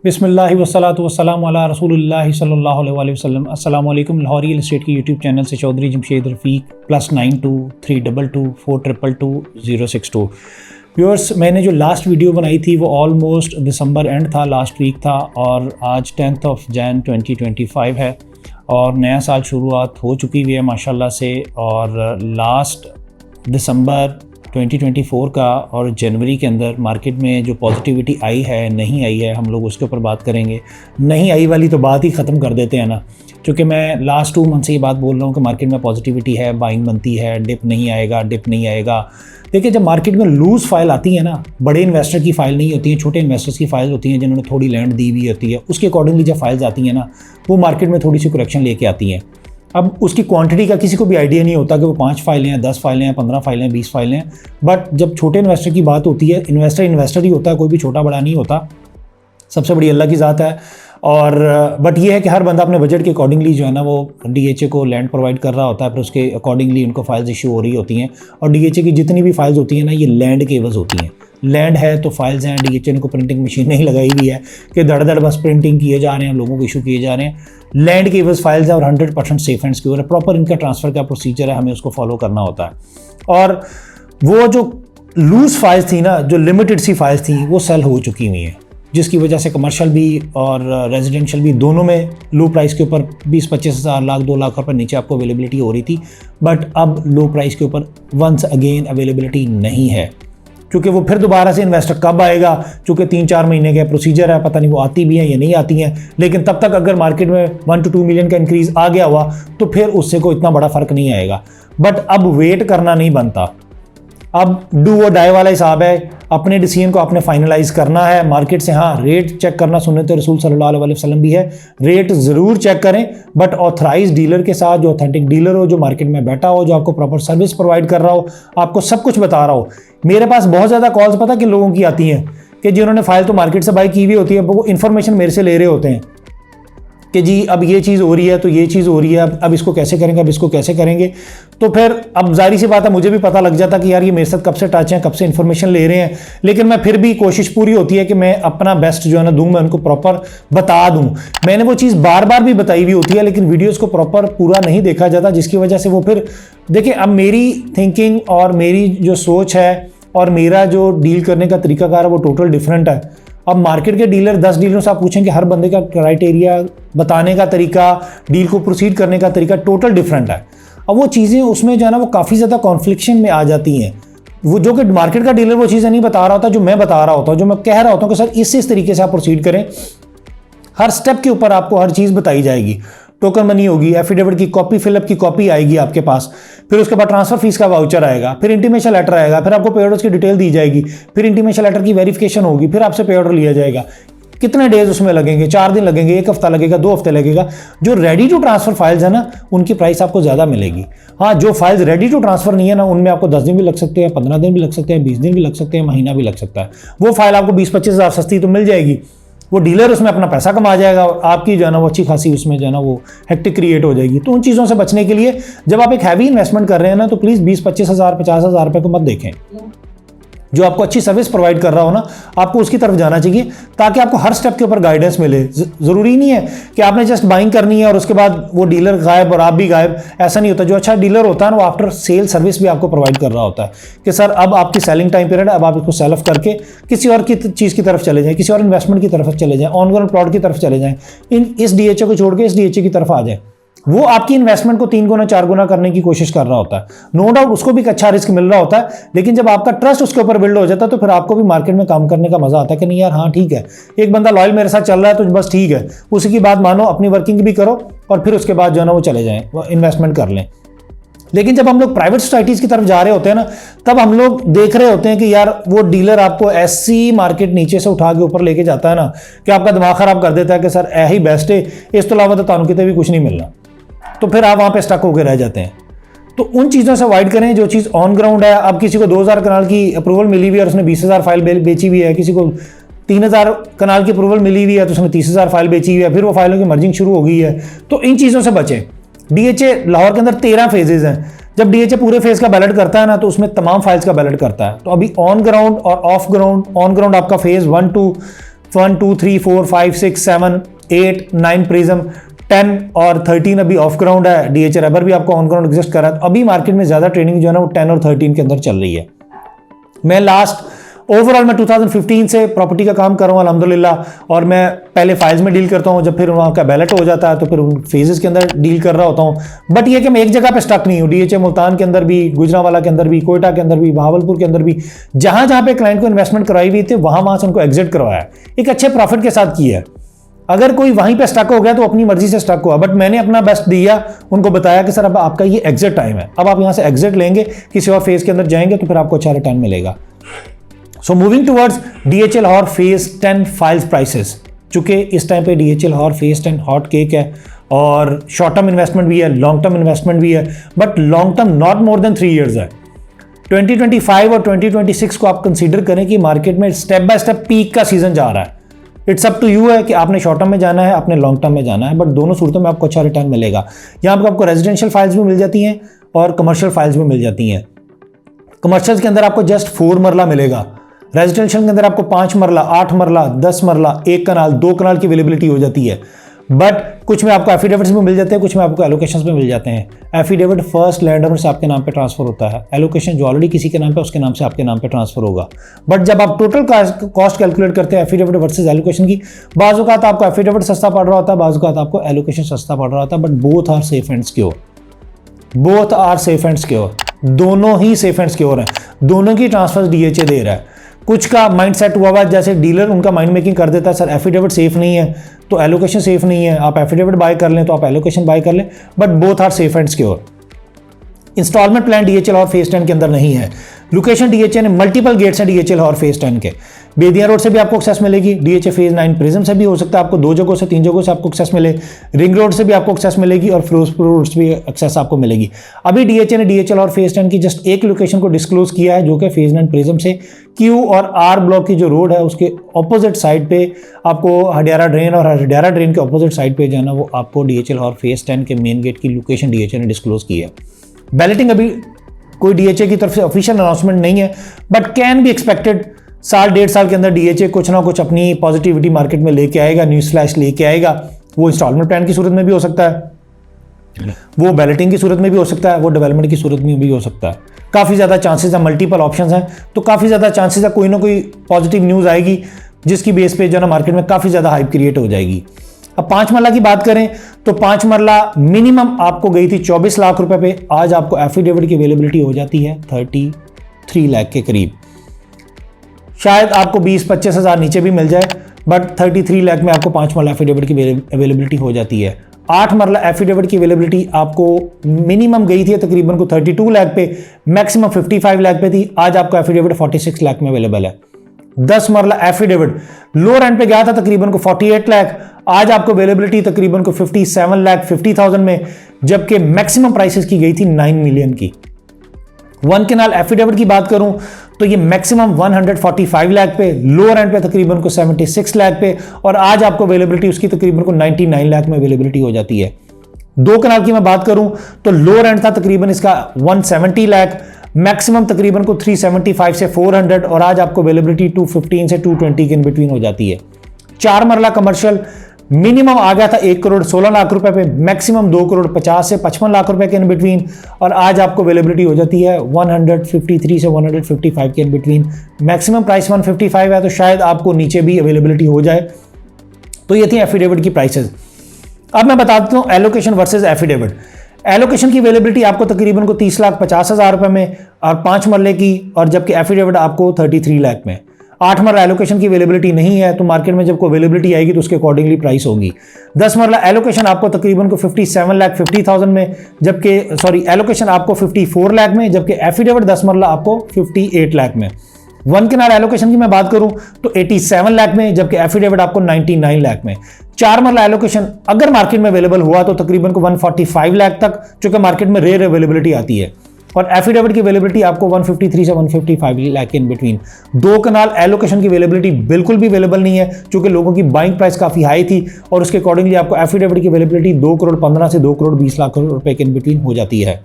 बिस्मिल्लाहि वस्सलातु वस्सलामु अला रसूलिल्लाहि सल्लल्लाहु अलैहि वसल्लम। अस्सलामु अलैकुम। लाहौर रियल एस्टेट के यूट्यूब चैनल से चौधरी जमशेद रफ़ीक +9232224062। व्यूअर्स, मैंने जो लास्ट वीडियो बनाई थी वो ऑलमोस्ट दिसंबर एंड था, लास्ट वीक था, और आज 10 जैन 2025 है और नया साल शुरुआत हो चुकी हुई है माशाल्लाह से। और लास्ट दिसंबर 2024 का और जनवरी के अंदर मार्केट में जो पॉजिटिविटी आई है नहीं आई है, हम लोग उसके ऊपर बात करेंगे। नहीं आई वाली तो बात ही ख़त्म कर देते हैं ना, क्योंकि मैं लास्ट 2 मंथ से ये बात बोल रहा हूँ कि मार्केट में पॉजिटिविटी है, बाइंग बनती है, डिप नहीं आएगा, डिप नहीं आएगा। देखिए, जब मार्केट में लूज़ फाइल आती है ना, बड़े इन्वेस्टर की फ़ाइल नहीं होती है, छोटे इन्वेस्टर्स की फ़ाइल होती हैं जिन्होंने थोड़ी लैंड दी हुई होती है, उसके अकॉर्डिंगली जब फाइल्स आती हैं ना, वो मार्केट में थोड़ी सी करेक्शन लेके आती हैं। अब उसकी क्वांटिटी का किसी को भी आइडिया नहीं होता कि वो 5 फाइलें हैं, 10 फाइलें हैं, 15 फाइलें हैं, 20 फाइलें हैं। बट जब छोटे इन्वेस्टर की बात होती है, इन्वेस्टर ही होता है, कोई भी छोटा बड़ा नहीं होता, सबसे बड़ी अल्लाह की ज़ात है। और बट ये है कि हर बंदा अपने बजट के अकॉर्डिंगली जो है ना वो डीएचए को लैंड प्रोवाइड कर रहा होता है, फिर उसके अकॉर्डिंगली उनको फाइल्स इशू हो रही होती हैं। और डीएचए की जितनी भी फाइल्स होती हैं ना, ये लैंड के एवज होती हैं। लैंड है तो फाइल्स हैं, डीएचए ने को प्रिंटिंग मशीन नहीं लगाई हुई है कि धड़ बस प्रिंटिंग किए जा रहे हैं, लोगों को इशू किए जा रहे हैं। लैंड के एवज फाइल्स है और 100% सेफ एंड सिक्योर है। प्रॉपर इनका ट्रांसफ़र का प्रोसीजर है, हमें उसको फॉलो करना होता है। और वो जो लूज़ फाइल्स थी ना, जो लिमिटेड सी फाइल्स थी, वो सेल हो चुकी हुई हैं, जिसकी वजह से कमर्शियल भी और रेजिडेंशियल भी दोनों में लो प्राइस के ऊपर 20-25 हज़ार लाख 2 लाख रुपये नीचे आपको अवेलेबिलिटी हो रही थी। बट अब लो प्राइस के ऊपर वंस अगेन अवेलेबिलिटी नहीं है, क्योंकि वो फिर दोबारा से इन्वेस्टर कब आएगा, चूँकि 3-4 महीने का प्रोसीजर है, पता नहीं वो आती भी हैं या नहीं आती हैं। लेकिन तब तक अगर मार्केट में 1 to 2 मिलियन का इंक्रीज़ आ गया हुआ तो फिर उससे कोई इतना बड़ा फ़र्क नहीं आएगा। बट अब वेट करना नहीं बनता, अब डू और डाई वाला हिसाब है। अपने डिसीजन को आपने फाइनलाइज करना है मार्केट से। हाँ, रेट चेक करना सुन्नत रसूल सल्लल्लाहु अलैहि वसल्लम भी है, रेट ज़रूर चेक करें, बट ऑथराइज डीलर के साथ, जो ऑथेंटिक डीलर हो, जो मार्केट में बैठा हो, जो आपको प्रॉपर सर्विस प्रोवाइड कर रहा हो, आपको सब कुछ बता रहा हो। मेरे पास बहुत ज़्यादा कॉल्स पता कि लोगों की आती हैं कि जिन्होंने फाइल तो मार्केट से बाई की हुई होती है, वो इन्फॉर्मेशन मेरे से ले रहे होते हैं कि जी अब ये चीज़ हो रही है, तो ये चीज़ हो रही है, अब इसको कैसे करेंगे, अब इसको कैसे करेंगे। तो फिर अब जाहिर सी बात है, मुझे भी पता लग जाता कि यार ये मेरे साथ कब से टच हैं, कब से इन्फॉर्मेशन ले रहे हैं। लेकिन मैं फिर भी कोशिश पूरी होती है कि मैं अपना बेस्ट जो है ना दूँ, मैं उनको प्रॉपर बता दूँ। मैंने वो चीज़ बार बार भी बताई हुई होती है, लेकिन वीडियोज़ को प्रॉपर पूरा नहीं देखा जाता, जिसकी वजह से वो फिर देखिए, अब मेरी थिंकिंग और मेरी जो सोच है और मेरा जो डील करने का तरीकाकार है वो टोटल डिफरेंट है। अब मार्केट के डीलर 10 डीलरों से आप पूछेंगे, हर बंदे का क्राइटेरिया बताने का तरीका, डील को प्रोसीड करने का तरीका टोटल डिफरेंट है। अब वो चीज़ें उसमें जो है ना वो काफ़ी ज़्यादा कॉन्फ्लिक्शन में आ जाती हैं। वो जो कि मार्केट का डीलर वो चीज़ें नहीं बता रहा होता जो मैं बता रहा होता हूँ, जो मैं कह रहा होता हूँ कि सर इस तरीके से आप प्रोसीड करें। हर स्टेप के ऊपर आपको हर चीज़ बताई जाएगी। टोकन मनी होगी, एफिडेविट की कॉपी, फिलअप की कॉपी आएगी आपके पास, फिर उसके बाद ट्रांसफर फीस का वाउचर आएगा, फिर इंटीमेशन लेटर आएगा, फिर आपको पे ऑर्डर्स की डिटेल दी जाएगी, फिर इंटीमेशन लेटर की वेरिफिकेशन होगी, फिर आपसे पे ऑर्डर लिया जाएगा। कितने डेज उसमें लगेंगे? 4 दिन लगेंगे, 1 हफ्ता लगेगा, 2 हफ्ते लगेगा। जो रेडी टू ट्रांसफर फाइल्स है ना, उनकी प्राइस आपको ज़्यादा मिलेगी। हाँ, जो फाइल्स रेडी टू ट्रांसफर नहीं है ना, उनमें आपको 10 दिन भी लग सकते हैं, 15 दिन भी लग सकते हैं, 20 दिन भी लग सकते हैं, महीना भी लग सकता है। वो फाइल आपको 20-25 हज़ार सस्ती तो मिल जाएगी, वो डीलर उसमें अपना पैसा कमा जाएगा और आपकी जो है ना वो अच्छी खासी उसमें जो है ना वो हेक्टिक क्रिएट हो जाएगी। तो उन चीज़ों से बचने के लिए जब आप एक हैवी इन्वेस्टमेंट कर रहे हैं ना, तो प्लीज़ 20-25 हज़ार 50 हज़ार रुपये को मत देखें। जो आपको अच्छी सर्विस प्रोवाइड कर रहा हो ना, आपको उसकी तरफ जाना चाहिए, ताकि आपको हर स्टेप के ऊपर गाइडेंस मिले। ज़रूरी नहीं है कि आपने जस्ट बाइंग करनी है और उसके बाद वो डीलर गायब और आप भी गायब, ऐसा नहीं होता। जो अच्छा डीलर होता है ना, वो आफ्टर सेल सर्विस भी आपको प्रोवाइड कर रहा होता है कि सर अब आपकी सेलिंग टाइम पीरियड है, अब आप इसको सेल ऑफ करके किसी और की चीज़ की तरफ चले जाएँ, किसी और इन्वेस्टमेंट की तरफ चले जाएँ, ऑनगोइंग प्लॉट की तरफ चले जाएँ, इस डीएचए को छोड़ के इस डीएचए की तरफ आ जाए। वो आपकी इन्वेस्टमेंट को 3 गुना 4 गुना करने की कोशिश कर रहा होता है। नो डाउट उसको भी एक अच्छा रिस्क मिल रहा होता है, लेकिन जब आपका ट्रस्ट उसके ऊपर बिल्ड हो जाता है तो फिर आपको भी मार्केट में काम करने का मजा आता है कि नहीं यार, हाँ ठीक है, एक बंदा लॉयल मेरे साथ चल रहा है तो बस ठीक है, उसी की बात मानो, अपनी वर्किंग भी करो और फिर उसके बाद जो है ना वो चले जाएं, वो इन्वेस्टमेंट कर लें। लेकिन जब हम लोग प्राइवेट सोसाइटीज़ की तरफ जा रहे होते हैं ना, तब हम लोग देख रहे होते हैं कि यार वो डीलर आपको ऐसी मार्केट नीचे से उठा के ऊपर लेके जाता है ना कि आपका दिमाग खराब कर देता है कि सर यही बेस्ट है, इस तो अलावा तो तानु कितने भी कुछ नहीं मिलना। तो फिर आप वहाँ पे स्टक होकर रह जाते हैं। तो उन चीज़ों से अवॉइड करें जो चीज़ ऑन ग्राउंड है। अब किसी को 2000 कनाल की अप्रूवल मिली हुई है और उसने 20,000 फाइल बेची हुई है, किसी को 3000 कनाल की अप्रूवल मिली हुई है तो उसने 30,000 फाइल बेची हुई है, फिर वो फाइलों की मर्जिंग शुरू हो गई है। तो इन चीज़ों से बचें। डीएचए लाहौर के अंदर 13 फेजेज हैं। जब डीएचए पूरे फेज का बैलेट करता है ना, तो उसमें तमाम फाइल्स का बैलेट करता है। तो अभी ऑन ग्राउंड और ऑफ ग्राउंड, ऑन ग्राउंड आपका फेज 1 2 1 2 3 4 5 6 7 8 9 प्रिज्म, 10 और 13 अभी ऑफ ग्राउंड है। डीएचए रबर भी आपको ऑन ग्राउंड एग्जिस्ट कर रहा है। अभी मार्केट में ज़्यादा ट्रेडिंग जो है ना वो 10 और 13 के अंदर चल रही है। मैं ओवरऑल मैं 2015 से प्रॉपर्टी का काम कर रहा हूँ अल्हम्दुलिल्लाह, और मैं पहले फाइल्स में डील करता हूँ, जब फिर वहाँ का बैलेट हो जाता है तो फिर उन फेजेस के अंदर डील कर रहा होता हूँ। बट ये कि मैं एक जगह पे स्टक नहीं हूँ। डीएचए मुल्तान के अंदर भी, गुजरांवाला के अंदर भी, कोयटा के अंदर भी, बहावलपुर के अंदर भी, जहाँ जहाँ पे क्लाइंट को इन्वेस्टमेंट करवाई हुई थी वहाँ से उनको एग्जिट करवाया, एक अच्छे प्रॉफिट के साथ किया है। अगर कोई वहीं पे स्टक हो गया तो अपनी मर्जी से स्टक हुआ, बट मैंने अपना बेस्ट दिया, उनको बताया कि सर अब आपका ये एग्जिट टाइम है, अब आप यहाँ से एग्जिट लेंगे, किसी और फेज के अंदर जाएंगे तो फिर आपको अच्छा रिटर्न मिलेगा। So moving towards DHA Lahore phase 10 files prices, चूंकि इस टाइम पे DHA Lahore phase 10 hot cake है और शॉर्ट टर्म इन्वेस्टमेंट भी है, लॉन्ग टर्म इन्वेस्टमेंट भी है, but long term not more than 3 years है। 2025 और 2026 को आप कंसीडर करें कि मार्केट में स्टेप बाय स्टेप पीक का सीजन जा रहा है। इट्स अप टू यू है कि आपने शॉर्ट टर्म में जाना है, आपने लॉन्ग टर्म में जाना है, बट दोनों सूरतों में आपको अच्छा रिटर्न मिलेगा। यहाँ पर आपको रेजिडेंशियल फाइल्स भी मिल जाती हैं और कमर्शियल फाइल्स भी मिल जाती हैं। कमर्शियल के अंदर आपको जस्ट 4 मरला मिलेगा, रेजिडेंशियल के अंदर आपको 5 मरला, 8 मरला, 10 मरला, 1 कनाल, 2 कनाल की अवेलेबिलिटी हो जाती है। बट कुछ में आपको एफिडेविट्स में मिल जाते हैं, कुछ में आपको एलोकेशंस में मिल जाते हैं। एफिडेविट फर्स्ट लैंड ओनर से आपके नाम पे ट्रांसफर होता है, एलोकेशन जो ऑलरेडी किसी के नाम पे उसके नाम से आपके नाम पे ट्रांसफर होगा। बट जब आप टोटल कॉस्ट कैलकुलेट करते हैं एफिडेविट वर्सेस एलोकेशन की, बाज़ औक़ात आपको एफिडेविट सस्ता पड़ रहा होता है, बाज़ औक़ात आपको एलोकेशन सस्ता पड़ रहा होता है, but both are safe and secure, both are safe and secure, दोनों ही सेफ एंड सिक्योर हैं, दोनों की ट्रांसफर डीएचए दे रहा है। कुछ का माइंड सेट हुआ हुआ है, जैसे डीलर उनका माइंड मेकिंग कर देता है, सर एफिडेविट सेफ नहीं है तो एलोकेशन सेफ नहीं है, आप एफिडेविट बाय कर लें तो आप एलोकेशन बाय कर लें, but both are safe and secure. Installment plan DHA Lahore phase 10 के अंदर नहीं है। लोकेशन डीएचए ने मल्टीपल गेट्स हैं डीएचए लाहौर फेज 10 के। बेदिया रोड से भी आपको एक्सेस मिलेगी, डीएचए फेज 9 प्रिज्म से भी हो सकता है आपको 2 जगहों से 3 जगहों से आपको एक्सेस मिले, रिंग रोड से भी आपको एक्सेस मिलेगी और फिरोजपुर रोड से भी एक्सेस आपको मिलेगी। अभी डीएचए ने डीएचए लाहौर फेज 10 की जस्ट एक लोकेशन को डिस्क्लोज किया है, जो कि फेज 9 प्रिज्म से क्यू और आर ब्लॉक की जो रोड है उसके ऑपोजिट साइड पे आपको हडियारा ड्रेन, और हडियारा ड्रेन के ऑपोजिट साइड पे जो है ना वो आपको डीएचए लाहौर फेज 10 के मेन गेट की लोकेशन डीएचए ने डिस्क्लोज की है। बैलेटिंग अभी कोई डीएचए की तरफ से ऑफिशियल अनाउंसमेंट नहीं है, बट कैन बी एक्सपेक्टेड साल 1.5 साल के अंदर डीएचए कुछ ना कुछ अपनी पॉजिटिविटी मार्केट में लेके आएगा, न्यूज़ फ्लैश लेके आएगा। वो इंस्टॉलमेंट प्लान की सूरत में भी हो सकता है, वो बैलेटिंग की सूरत में भी हो सकता है, वो डेवलपमेंट की सूरत में भी हो सकता है। काफ़ी ज़्यादा चांसेस है, मल्टीपल ऑप्शंस हैं, तो काफ़ी ज़्यादा चांसेस है कोई ना कोई पॉजिटिव न्यूज़ आएगी जिसकी बेस पे जो है ना मार्केट में काफ़ी ज़्यादा हाइप क्रिएट हो जाएगी। अब 5 मरला की बात करें तो 5 मरला मिनिमम आपको गई थी 24 लाख रुपए पे, आज आपको एफिडेविट की अवेलेबिलिटी हो जाती है 33 लाख के करीब। शायद आपको 20-25 हज़ार नीचे भी मिल जाए, बट 33 लाख में आपको 5 मरला एफिडेविट की अवेलेबिलिटी हो जाती है। 8 मरला एफिडेविट की अवेलेबिलिटी आपको मिनिमम गई थी तकरीबन को 32 लाख पे, मैक्सिमम 55 लाख पे थी, आज आपको एफिडेविट 46 लाख में अवेलेबल है। 10 मरला एफिडेविट लोअर एंड पे गया था तकरीबन को 48 लाख, आज आपको अवेलेबिलिटी तकरीबन को 57 लाख 50,000 में, जबकि मैक्सिमम प्राइसेस की गई थी 9 मिलियन की। 1 केनाल एफिडेविट की बात करूं तो ये मैक्सिमम 145 लाख पे, लोअर एंड पे तकरीबन को 76 लाख पे, और आज आपको अवेलेबिलिटी उसकी तकरीबन को 99 लाख में अवेलेबिलिटी हो जाती है। 2 केनाल की मैं बात करूं तो लोअर एंड था तकरीबन इसका 170 लाख, मैक्सिमम तकरीबन को 375 से 400, और आज आपको अवेलेबिलिटी 215 से 220 के इन बिटवीन हो जाती है। 4 मरला कमर्शियल मिनिमम आ गया था 1 करोड़ 16 लाख रुपए पे, मैक्सिमम 2 करोड़ 50 से 55 लाख रुपए के इन बिटवीन, और आज आपको अवेलेबिलिटी हो जाती है 153 से 155 के इन बिटवीन। मैक्सिमम प्राइस 155 है, तो शायद आपको नीचे भी अवेलेबिलिटी हो जाए। तो ये थी एफिडेविट की प्राइसेस। अब मैं बता देता हूँ एलोकेशन वर्सेज एफिडेविट। एलोकेशन की अवेलेबिलिटी आपको तकरीबन को 30,50,000 रुपए में और 5 मरले की, और जबकि एफिडेविट आपको 33 लाख में। 8 मरला एलोकेशन की अवेलेबिलिटी नहीं है, तो मार्केट में जब कोई अवेलेबिलिटी आएगी तो उसके अकॉर्डिंगली प्राइस होगी। 10 मरला एलोकेशन आपको तकरीबन को 57 लाख 50,000 में, जबकि एलोकेशन आपको 54 लाख में, जबकि एफिडेविट 10 मरला आपको 58 लाख में। 1 केनाल एलोकेशन की मैं बात करूं तो 87 लाख में, जबकि एफिडेविट आपको 99 लाख में। 4 मरला एलोकेशन अगर मार्केट में अवेलेबल हुआ तो तकरीबन को 145 लाख तक, जो कि मार्केट में रेयर अवेलेबिलिटी आती है, और एफिडेविट की अवेलेबिलिटी आपको 153 से 155 lakh in between. 2 kanal allocation की अवेलेबिलिटी बिल्कुल भी अवेलेबल नहीं है, क्योंकि लोगों की बाइंग प्राइस काफ़ी हाई थी, और उसके अकॉर्डिंगली आपको एफिडेविट की अवेलेबिलिटी 2 करोड़ 15 से 2 करोड़ 20 लाख रुपए के इन बिटवीन हो जाती है।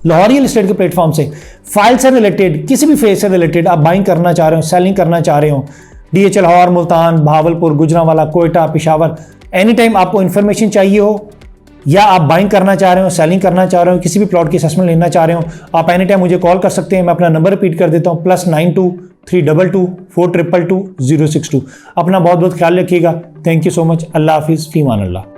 लाहौर रियल एस्टेट के प्लेटफॉर्म से फाइल से रिलेटेड, किसी भी फेज से रिलेटेड आप बाइंग करना चाह रहे हो, सेलिंग करना चाह रहे हो, DHL Lahore, Multan, Bahawalpur, Gujranwala, Quetta, Peshawar, any time आपको इन्फॉर्मेशन चाहिए हो या आप बाइंग करना चाह रहे हो, सेलिंग करना चाह रहे हो, किसी भी प्लॉट की असेसमेंट लेना चाह रहे हो, आप एनी टाइम मुझे कॉल कर सकते हैं। मैं अपना नंबर रिपीट कर देता हूँ, +92 322 422 062। अपना बहुत बहुत ख्याल रखिएगा। Thank you so much. अल्लाह हाफिज़, फ़ी अमान अल्लाह।